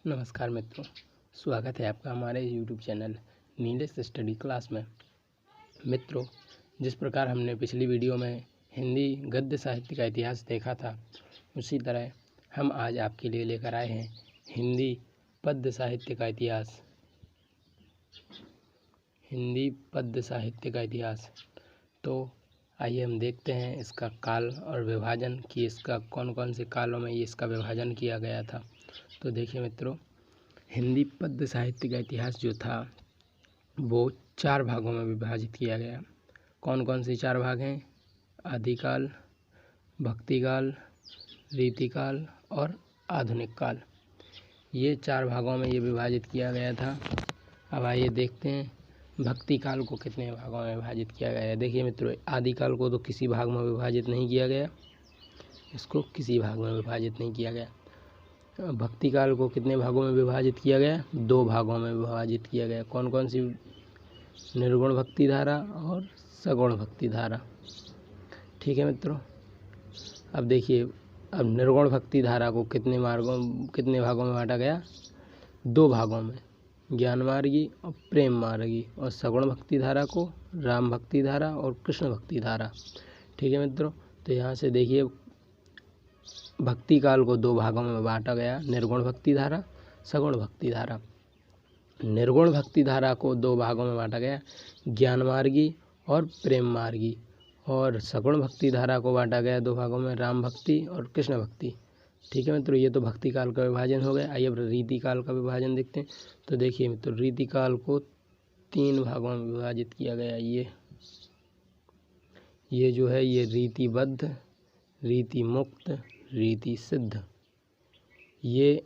नमस्कार मित्रों, स्वागत है आपका हमारे YouTube channel Nilesh study class में। मित्रों, जिस प्रकार हमने पिछली वीडियो में हिंदी गद्य साहित्य का इतिहास देखा था, उसी तरह हम आज आपके लिए लेकर आए हैं हिंदी पद्य साहित्य का इतिहास। हिंदी पद्य साहित्य का इतिहास। तो आइए हम देखते हैं इसका काल और विभाजन कि इसका कौन कौन से कालों में इसका विभाजन किया गया था। तो देखिए मित्रों, हिंदी पद्य साहित्य का इतिहास जो था वो 4 भागों में विभाजित किया गया। कौन कौन से 4 भाग हैं? आदिकाल, भक्तिकाल, रीतिकाल और आधुनिक काल। ये 4 भागों में ये विभाजित किया गया था। अब आइए देखते हैं भक्ति काल को कितने भागों में विभाजित किया गया है। देखिए मित्रों, आदिकाल को तो किसी भाग में विभाजित नहीं किया गया, इसको किसी भाग में विभाजित नहीं किया गया। भक्ति काल को कितने भागों में विभाजित किया गया? 2 भागों में विभाजित किया गया। कौन कौन सी? निर्गुण भक्ति धारा और सगुण भक्ति धारा। ठीक है मित्रों, अब देखिए, अब निर्गुण भक्ति धारा को कितने भागों में बांटा गया? 2 भागों में, ज्ञान मार्गी और प्रेम मार्गी। और सगुण भक्ति धारा को राम भक्ति धारा और कृष्ण भक्ति धारा। ठीक है मित्रों, तो यहाँ से देखिए भक्ति काल को 2 भागों में बांटा गया, निर्गुण भक्ति धारा, सगुण भक्ति धारा। निर्गुण भक्ति धारा को 2 भागों में बांटा गया, ज्ञान मार्गी और प्रेम मार्गी। और सगुण भक्ति धारा को बांटा गया 2 भागों में, राम भक्ति और कृष्ण भक्ति। ठीक है मित्रों, ये तो भक्ति काल का विभाजन हो गया। आइए अब रीति काल का विभाजन देखते हैं। तो देखिए मित्रों, रीति काल को 3 भागों में विभाजित किया गया। ये जो है ये रीतिबद्ध, रीति मुक्त, रीति सिद्ध। ये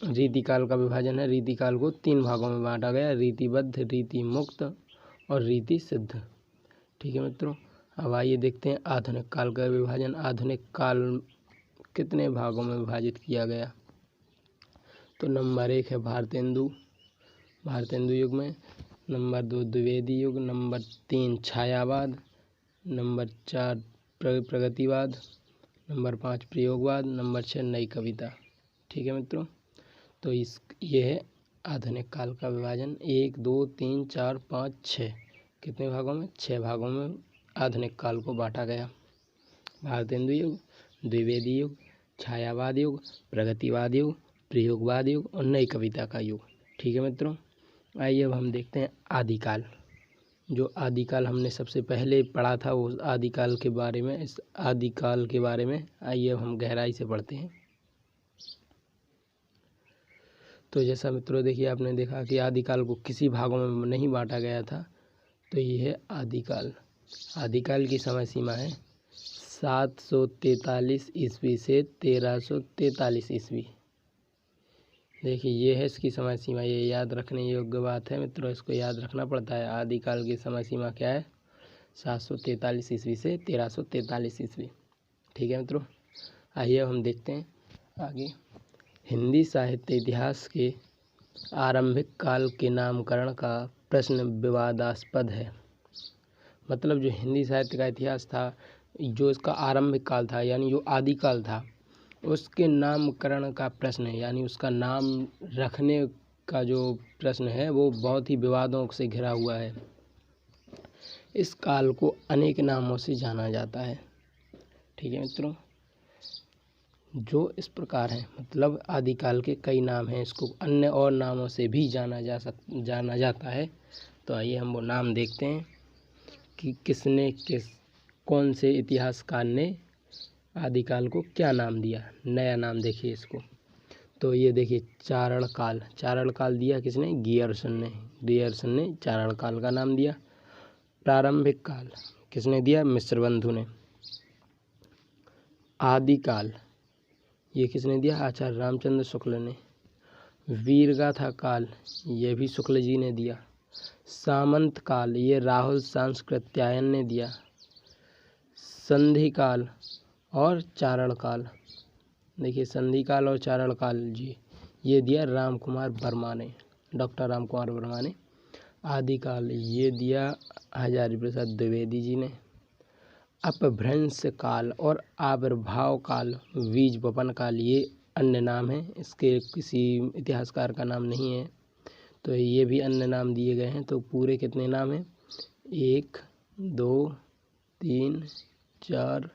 रीति काल का विभाजन है। रीति काल को 3 भागों में बांटा गया, रीतिबद्ध, रीति मुक्त और रीति सिद्ध। ठीक है मित्रों, अब आइए देखते हैं आधुनिक काल का विभाजन। आधुनिक काल कितने भागों में विभाजित किया गया? तो नंबर 1 है भारतेंदु युग में, नंबर 2 द्विवेदी युग, नंबर 3 छायावाद, नंबर 4 प्रगतिवाद, नंबर 5 प्रयोगवाद, नंबर 6 नई कविता। ठीक है मित्रों, तो ये है आधुनिक काल का विभाजन। 1 2 3 4 5 6 कितने भागों में? 6 भागों में आधुनिक काल को बांटा गया। भारतेंदु युग, द्विवेदी युग, छायावाद युग, प्रगतिवाद युग, प्रयोगवाद युग और नई कविता का युग। ठीक है मित्रों, आइए अब हम देखते हैं आदिकाल। जो आदिकाल हमने सबसे पहले पढ़ा था वो आदिकाल के बारे में। इस आदिकाल के बारे में आइए अब हम गहराई से पढ़ते हैं। तो जैसा मित्रों देखिए, आपने देखा कि आदिकाल को किसी भागों में नहीं बांटा गया था। तो ये है आदिकाल। आदिकाल की समय सीमा है 743 ईस्वी से 1343 ईस्वी। देखिए ये है इसकी समय सीमा। ये याद रखने योग्य बात है मित्रों, इसको याद रखना पड़ता है। आदिकाल की समय सीमा क्या है? 743 ईस्वी से 1343 ईस्वी। ठीक है मित्रों, आइए अब हम देखते हैं आगे। हिंदी साहित्य इतिहास के आरंभिक काल के नामकरण का प्रश्न विवादास्पद है। मतलब जो हिंदी साहित्य का इतिहास था, जो इसका आरंभिक काल था यानी जो आदिकाल था, उसके नामकरण का प्रश्न है, यानी उसका नाम रखने का जो प्रश्न है वो बहुत ही विवादों से घिरा हुआ है। इस काल को अनेक नामों से जाना जाता है। ठीक है मित्रों, जो इस प्रकार है, मतलब आदिकाल के कई नाम हैं, इसको अन्य और नामों से भी जाना जाता है। तो आइए हम वो नाम देखते हैं कि कौन से इतिहासकार ने आदिकाल को क्या नाम दिया, नया नाम देखिए इसको। तो ये देखिए चारण काल दिया किसने? गियर्सन ने चारण काल का नाम दिया। प्रारंभिक काल किसने दिया? मिश्रबंधु ने। आदिकाल ये किसने दिया? आचार्य रामचंद्र शुक्ल ने। वीरगाथा काल ये भी शुक्ल जी ने दिया। सामंत काल ये राहुल सांस्कृत्यायन ने दिया। संधि काल और चारण काल, देखिए संधि काल और चारण काल जी ये दिया राम कुमार वर्मा ने, डॉक्टर राम कुमार वर्मा ने। आदिकाल ये दिया हजारी प्रसाद द्विवेदी जी ने। अपभ्रंश काल और आविर्भाव काल, बीज वपन काल ये अन्य नाम है, इसके किसी इतिहासकार का नाम नहीं है। तो ये भी अन्य नाम दिए गए हैं। तो पूरे कितने नाम हैं? 1 2 3 4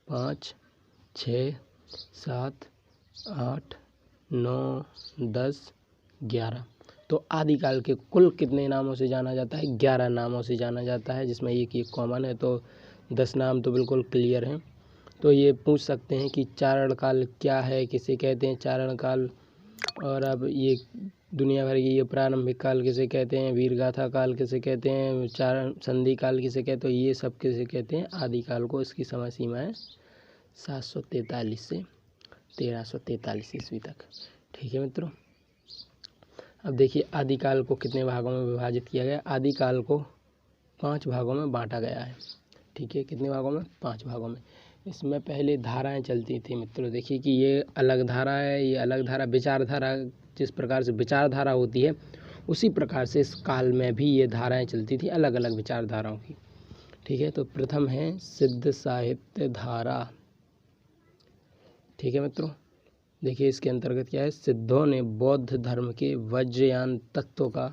5 6 7 8 9 10 11। तो आदिकाल के कुल कितने नामों से जाना जाता है? 11 नामों से जाना जाता है, जिसमें एक कॉमन है। तो 10 नाम तो बिल्कुल क्लियर हैं। तो ये पूछ सकते हैं कि चारण काल क्या है, किसे कहते हैं चारण काल, और अब ये दुनिया भर की ये प्रारंभिक काल किसे कहते हैं, वीरगाथा काल किसे कहते हैं, चारण संधि काल किसे कहते हैं, ये सब किसे कहते हैं? आदिकाल को। इसकी समय सीमा है 743 से 1343 ईस्वी तक। ठीक है मित्रों। अब देखिए आदिकाल को कितने भागों में विभाजित किया गया? आदिकाल को 5 भागों में बांटा गया है। ठीक है, कितने भागों में? 5 भागों में। इसमें पहले धाराएं चलती थी मित्रों। देखिए कि ये अलग धारा है, ये अलग धारा। विचारधारा, जिस प्रकार से विचारधारा होती है उसी प्रकार से इस काल में भी ये धाराएं चलती थी, अलग अलग विचारधाराओं की। ठीक है, तो प्रथम है सिद्ध साहित्य धारा। ठीक है मित्रों, देखिए इसके अंतर्गत क्या है? सिद्धों ने बौद्ध धर्म के वज्रयान तत्व का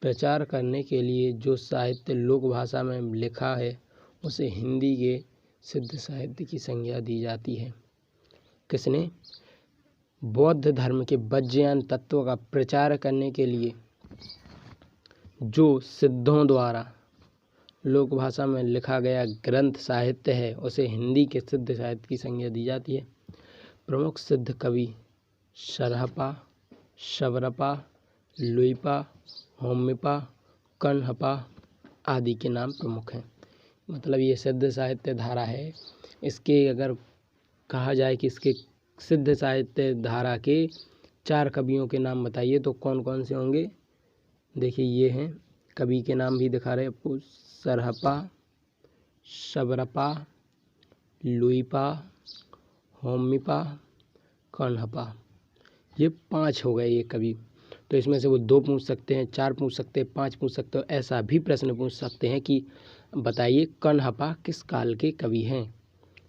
प्रचार करने के लिए जो साहित्य लोक भाषा में लिखा है उसे हिंदी के सिद्ध साहित्य की संज्ञा दी जाती है। किसने? बौद्ध धर्म के वज्रयान तत्व का प्रचार करने के लिए जो सिद्धों द्वारा लोक भाषा में लिखा गया ग्रंथ साहित्य है उसे हिंदी के सिद्ध साहित्य की संज्ञा दी जाती है। प्रमुख सिद्ध कवि सरहपा, शबरपा, लुइपा, होमिपा, कण्हपा आदि के नाम प्रमुख हैं। मतलब ये सिद्ध साहित्य धारा है। इसके अगर कहा जाए कि इसके सिद्ध साहित्य धारा के 4 कवियों के नाम बताइए तो कौन कौन से होंगे? देखिए ये हैं, कवि के नाम भी दिखा रहे आपको। सरहपा, शबरपा, लुइपा, होमिपा, कण्हपा। ये 5 हो गए ये कवि। तो इसमें से वो 2 पूछ सकते हैं, 4 पूछ सकते हैं, 5 पूछ सकते हो। ऐसा भी प्रश्न पूछ सकते हैं कि बताइए कण्हपा किस काल के कवि हैं।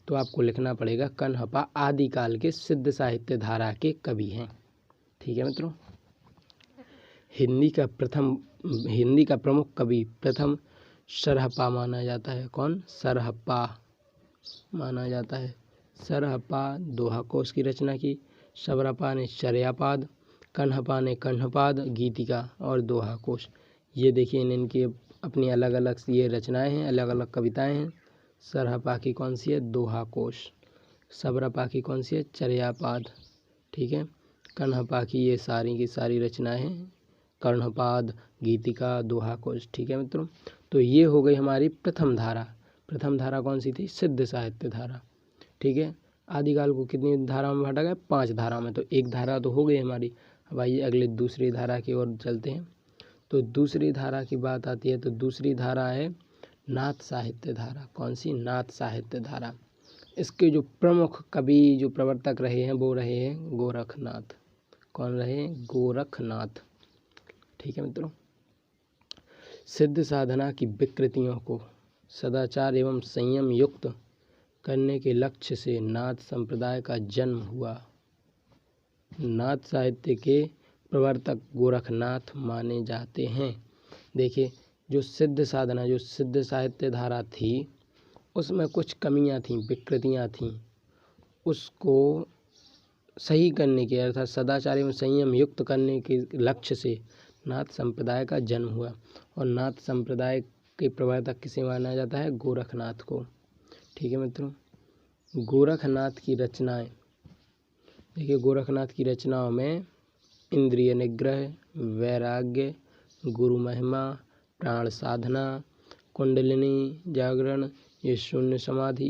तो आपको लिखना पड़ेगा कण्हपा आदिकाल के सिद्ध साहित्य धारा के कवि हैं। ठीक है मित्रों। हिंदी का प्रमुख कवि प्रथम सरहपा माना जाता है। कौन? सरहपा माना जाता है। सरहपा दोहा कोश की रचना की। शबरपा ने चर्यापाद, कण्हपा ने कण्हपाद, गीतिका और दोहा कोश। ये देखिए इनकी अपनी अलग अलग ये रचनाएं हैं, अलग अलग कविताएं हैं। सरहपा की कौन सी है? दोहा कोश। शबरपा की कौन सी है? चर्यापाद। ठीक है। कण्हपा की ये सारी की सारी रचनाएं हैं, कण्हपाद, गीतिका, दोहा कोश। ठीक है मित्रों। तो ये हो गई हमारी प्रथम धारा। प्रथम धारा कौन सी थी? सिद्ध साहित्य धारा। ठीक है। आदिकाल को कितनी धारा में बांटा गया? 5 धारा में। तो एक धारा तो हो गई हमारी। अब आइए अगले दूसरी धारा की ओर चलते हैं। तो दूसरी धारा की बात आती है तो दूसरी धारा है नाथ साहित्य धारा। कौन सी? नाथ साहित्य धारा। इसके जो प्रमुख कवि जो प्रवर्तक रहे हैं वो रहे हैं गोरखनाथ। कौन रहे? गोरखनाथ। ठीक है मित्रों। सिद्ध साधना की विकृतियों को सदाचार एवं संयम युक्त करने के लक्ष्य से नाथ संप्रदाय का जन्म हुआ। नाथ साहित्य के प्रवर्तक गोरखनाथ माने जाते हैं। देखिए जो सिद्ध साधना, जो सिद्ध साहित्य धारा थी उसमें कुछ कमियां थीं, विकृतियां थीं। उसको सही करने के अर्थात सदाचार एवं संयम युक्त करने के लक्ष्य से नाथ संप्रदाय का जन्म हुआ। और नाथ संप्रदाय के प्रवर्तक किसे माना जाता है? गोरखनाथ को। ठीक है मित्रों। गोरखनाथ की रचनाएं देखिए, गोरखनाथ की रचनाओं में इंद्रिय निग्रह, वैराग्य, गुरु महिमा, प्राण साधना, कुंडलिनी जागरण, ये शून्य समाधि,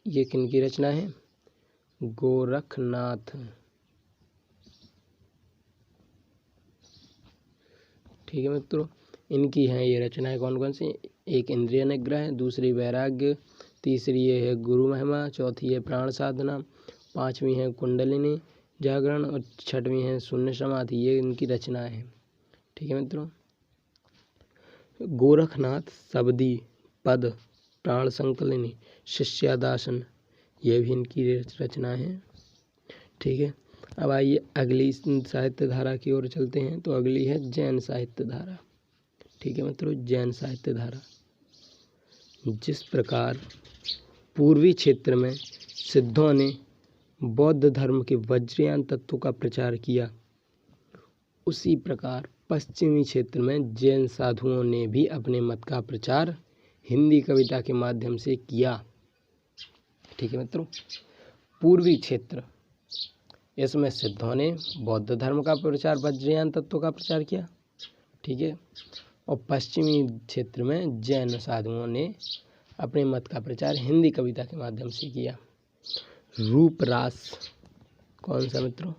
ये किनकी रचना है? गोरखनाथ। ठीक है मित्रों। इनकी हैं ये रचनाएं कौन कौन सी? एक इंद्रिय निग्रह, दूसरी वैराग्य, तीसरी ये है गुरु महिमा, चौथी है प्राण साधना, 5वीं है कुंडलिनी जागरण और 6वीं है शून्य समाधि। ये इनकी रचनाएं हैं। ठीक है मित्रों। गोरखनाथ शबदी, पद, प्राण संकलिनी, शिष्यादासन, ये भी इनकी रचना है। ठीक है। अब आइए अगली साहित्य धारा की ओर चलते हैं। तो अगली है जैन साहित्य धारा। ठीक है मित्रों, जैन साहित्य धारा। जिस प्रकार पूर्वी क्षेत्र में सिद्धों ने बौद्ध धर्म के वज्रयान तत्वों का प्रचार किया, उसी प्रकार पश्चिमी क्षेत्र में जैन साधुओं ने भी अपने मत का प्रचार हिंदी कविता के माध्यम से किया। ठीक है मित्रों, पूर्वी क्षेत्र, इसमें सिद्धों ने बौद्ध धर्म का प्रचार, वज्रयान तत्वों का प्रचार किया। ठीक है, और पश्चिमी क्षेत्र में जैन साधुओं ने अपने मत का प्रचार हिंदी कविता के माध्यम से किया। रूपरास, कौन सा मित्रों?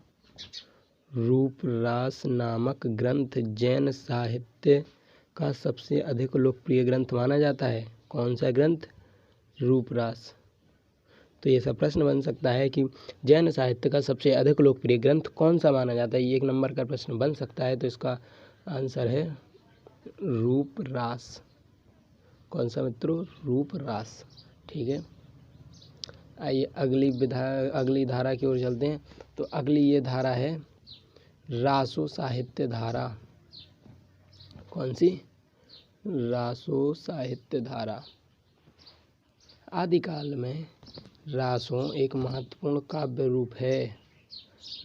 रूपरास नामक ग्रंथ जैन साहित्य का सबसे अधिक लोकप्रिय ग्रंथ माना जाता है। कौन सा ग्रंथ? रूपरास। तो ये सब प्रश्न बन सकता है कि जैन साहित्य का सबसे अधिक लोकप्रिय ग्रंथ कौन सा माना जाता है। ये 1 नंबर का प्रश्न बन सकता है। तो इसका आंसर है रूपरास। कौन सा मित्रों? रूपरास। ठीक है, आइए अगली धारा की ओर चलते हैं। तो अगली ये धारा है रासो साहित्य धारा। कौन सी? रासो साहित्य धारा। आदिकाल में रासो एक महत्वपूर्ण काव्य रूप है।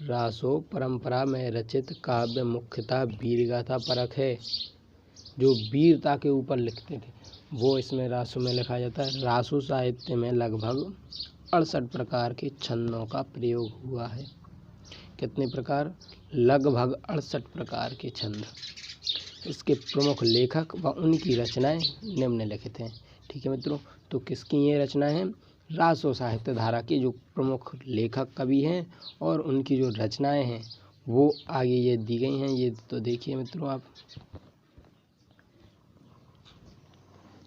रासो परंपरा में रचित काव्य मुख्यतः वीरगाथा परक है। जो वीरता के ऊपर लिखते थे वो इसमें रासो में लिखा जाता है। रासो साहित्य में लगभग 68 प्रकार के छंदों का प्रयोग हुआ है। कितने प्रकार? लगभग 68 प्रकार के छंद। इसके प्रमुख लेखक व उनकी रचनाएं निम्नलिखित हैं। ठीक है मित्रों, तो किसकी ये रचनाएं हैं? रासो साहित्य धारा के जो प्रमुख लेखक कवि हैं और उनकी जो रचनाएं हैं वो आगे ये दी गई हैं। ये तो देखिए मित्रों, आप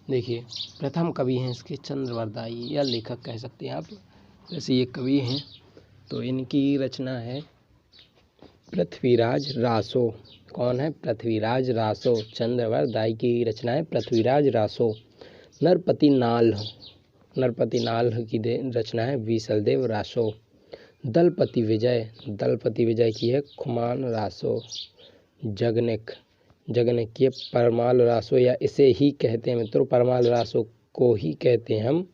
देखिए, प्रथम कवि हैं इसके चंद्रवरदाई, या लेखक कह सकते हैं आप। वैसे ये कवि हैं। तो इनकी रचना है पृथ्वीराज रासो। कौन है? पृथ्वीराज रासो। चंद्रवरदाई की रचना है पृथ्वीराज रासो। नरपति नाल्ह की रचना है विसलदेव रासो। दलपति विजय की है खुमान रासो। जगनिक की परमाल रासो, या इसे ही कहते हैं मित्रों, परमाल रासो को ही कहते हैं हम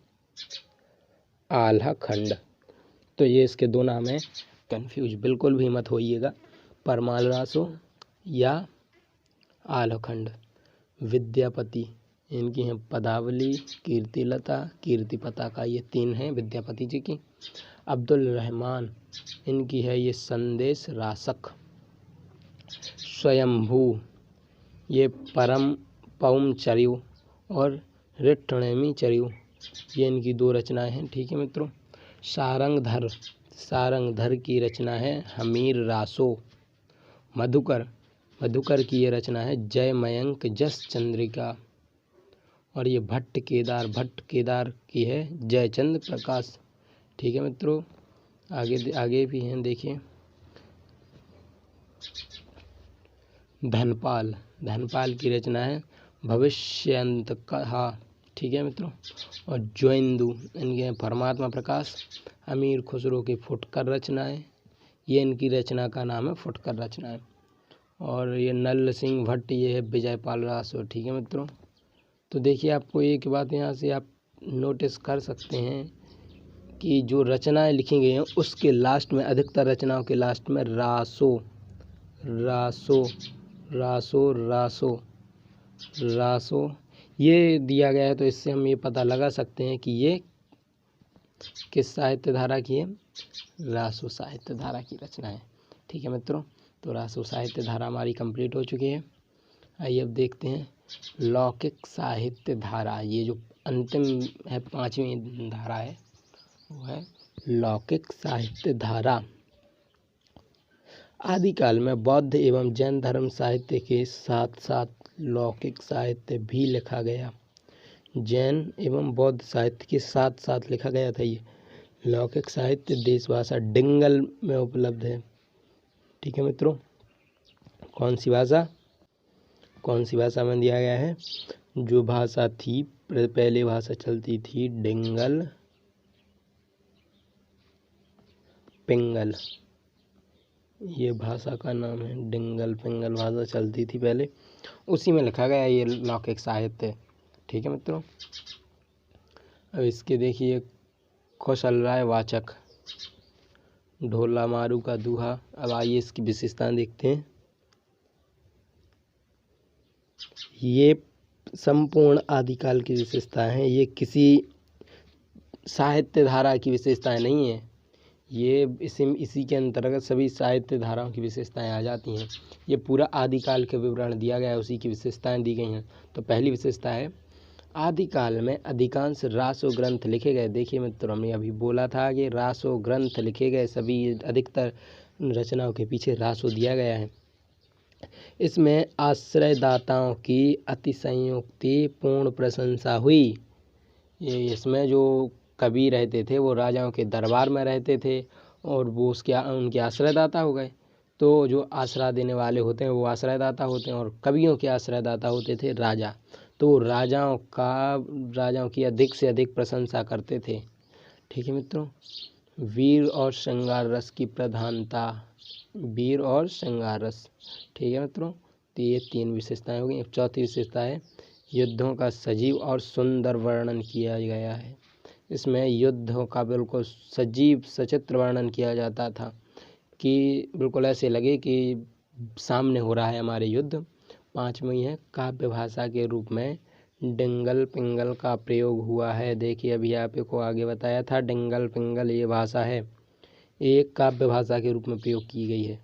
आल्हा खंड। तो ये इसके 2 नाम हैं, कंफ्यूज बिल्कुल भी मत होइएगा, परमाल रासो या आल्हा खंड। विद्यापति, इनकी हैं पदावली, कीर्तिलता, कीर्तिपताका, ये 3 हैं विद्यापति जी की। अब्दुल रहमान, इनकी है ये संदेश रासक। स्वयंभू, ये पौम चरियु और रिट्ठणेमी चरियु, ये इनकी 2 रचनाएं हैं। ठीक है मित्रों। सारंगधर की रचना है हमीर रासो। मधुकर की ये रचना है जय मयंक जस चंद्रिका। और ये भट्ट केदार की है जयचंद प्रकाश। ठीक है मित्रों, आगे भी हैं, देखिए। धनपाल की रचना है भविष्यंत कहा। ठीक है मित्रों। और ज्वेंदु, इनके हैं परमात्मा प्रकाश। अमीर खुसरो की फुटकर रचनाएं, ये इनकी रचना का नाम है फुटकर रचनाएं। और ये नल सिंह भट्ट, ये है विजयपाल रासो। ठीक है मित्रों। तो देखिए, आपको एक बात यहाँ से आप नोटिस कर सकते हैं कि जो रचनाएं लिखी गई हैं उसके लास्ट में, अधिकतर रचनाओं के लास्ट में रासो ये दिया गया है। तो इससे हम ये पता लगा सकते हैं कि ये किस साहित्य धारा की है? रासो साहित्य धारा की रचना है। ठीक है मित्रों, तो रासो साहित्य धारा हमारी कंप्लीट हो चुकी है। आइए अब देखते हैं लौकिक साहित्य धारा। ये जो अंतिम है, 5वीं धारा है, वो है लौकिक साहित्य धारा। आदिकाल में बौद्ध एवं जैन धर्म साहित्य के साथ साथ लौकिक साहित्य भी लिखा गया। जैन एवं बौद्ध साहित्य के साथ साथ लिखा गया था ये लौकिक साहित्य। देश भाषा डिंगल में उपलब्ध है। ठीक है मित्रों, कौन सी भाषा में दिया गया है? जो भाषा थी, पहले भाषा चलती थी डिंगल पिंगल। ये भाषा का नाम है डिंगल पिंगल भाषा चलती थी पहले, उसी में लिखा गया ये लौकिक साहित्य। ठीक है मित्रों, अब इसके देखिए कौशलराय वाचक, ढोला मारू का दूहा। अब आइए इसकी विशेषताएं देखते हैं। ये संपूर्ण आदिकाल की विशेषताएं हैं, ये किसी साहित्य धारा की विशेषताएं नहीं है, ये इसी के अंतर्गत सभी साहित्य धाराओं की विशेषताएं आ जाती हैं। ये पूरा आदिकाल के विवरण दिया गया है, उसी की विशेषताएं दी गई हैं। तो पहली विशेषता है आदिकाल में अधिकांश रासो ग्रंथ लिखे गए। देखिए मित्रों, हमने अभी बोला था कि रासो ग्रंथ लिखे गए, सभी अधिकतर रचनाओं के पीछे रासो दिया गया है। इसमें आश्रयदाताओं की अतिशयोक्ति पूर्ण प्रशंसा हुई। ये इसमें जो कवि रहते थे वो राजाओं के दरबार में रहते थे और वो उनके आश्रयदाता हो गए। तो जो आश्रय देने वाले होते हैं वो आश्रयदाता होते हैं और कवियों के आश्रयदाता होते थे राजा। तो राजाओं की अधिक से अधिक प्रशंसा करते थे। ठीक है मित्रों, वीर और श्रृंगार रस की प्रधानता, वीर और श्रृंगार रस। ठीक है मित्रों, तो ये 3 विशेषताएं हो गई। चौथी विशेषता है युद्धों का सजीव और सुंदर वर्णन किया गया है। इसमें युद्धों का बिल्कुल सजीव सचित्र वर्णन किया जाता था कि बिल्कुल ऐसे लगे कि सामने हो रहा है हमारे युद्ध। 5वीं है काव्य भाषा के रूप में डिंगल पिंगल का प्रयोग हुआ है। देखिए अभी आपको आगे बताया था, डिंगल पिंगल ये भाषा है, एक काव्य भाषा के रूप में प्रयोग की गई है।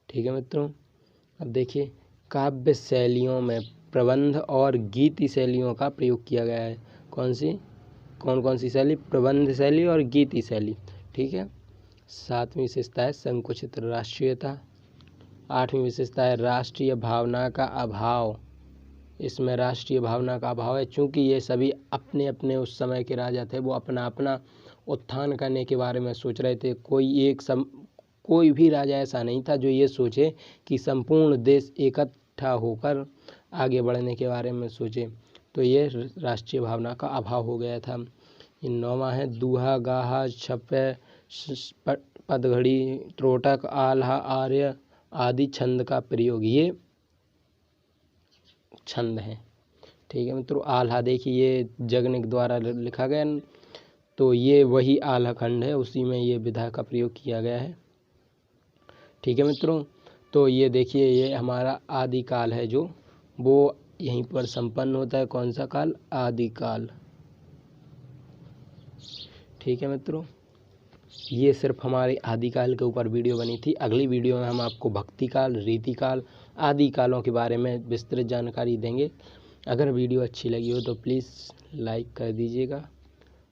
ठीक है मित्रों, अब देखिए काव्य शैलियों में प्रबंध और गीति शैलियों का प्रयोग किया गया है। कौन कौन सी शैली? प्रबंध शैली और गीति शैली। ठीक है। 7वीं विशेषता है संकुचित राष्ट्रीयता। 8वीं विशेषता है राष्ट्रीय भावना का अभाव। इसमें राष्ट्रीय भावना का अभाव है, चूँकि ये सभी अपने अपने उस समय के राजा थे, वो अपना अपना उत्थान करने के बारे में सोच रहे थे। कोई भी राजा ऐसा नहीं था जो ये सोचे कि संपूर्ण देश इकट्ठा होकर आगे बढ़ने के बारे में सोचे। तो ये राष्ट्रीय भावना का अभाव हो गया था। 9वां है दूहा गाहा छपे पदघड़ी त्रोटक आल्हा आर्य आदि छंद का प्रयोग। ये छंद है। ठीक है मित्रों, आल्हा देखिए ये जगनिक द्वारा लिखा गया, तो ये वही आल्हा खंड है, उसी में ये विधा का प्रयोग किया गया है। ठीक है मित्रों, तो ये देखिए ये हमारा आदिकाल है जो वो यहीं पर संपन्न होता है। कौन सा काल? आदिकाल। ठीक है मित्रों, ये सिर्फ हमारे आदिकाल के ऊपर वीडियो बनी थी। अगली वीडियो में हम आपको भक्तिकाल, रीतिकाल, आदिकालों के बारे में विस्तृत जानकारी देंगे। अगर वीडियो अच्छी लगी हो तो प्लीज़ लाइक कर दीजिएगा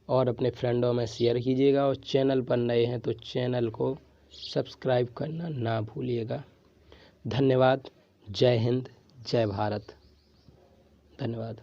और अपने फ्रेंडों में शेयर कीजिएगा, और चैनल पर नए हैं तो चैनल को सब्सक्राइब करना ना भूलिएगा। धन्यवाद। जय हिंद, जय भारत। धन्यवाद।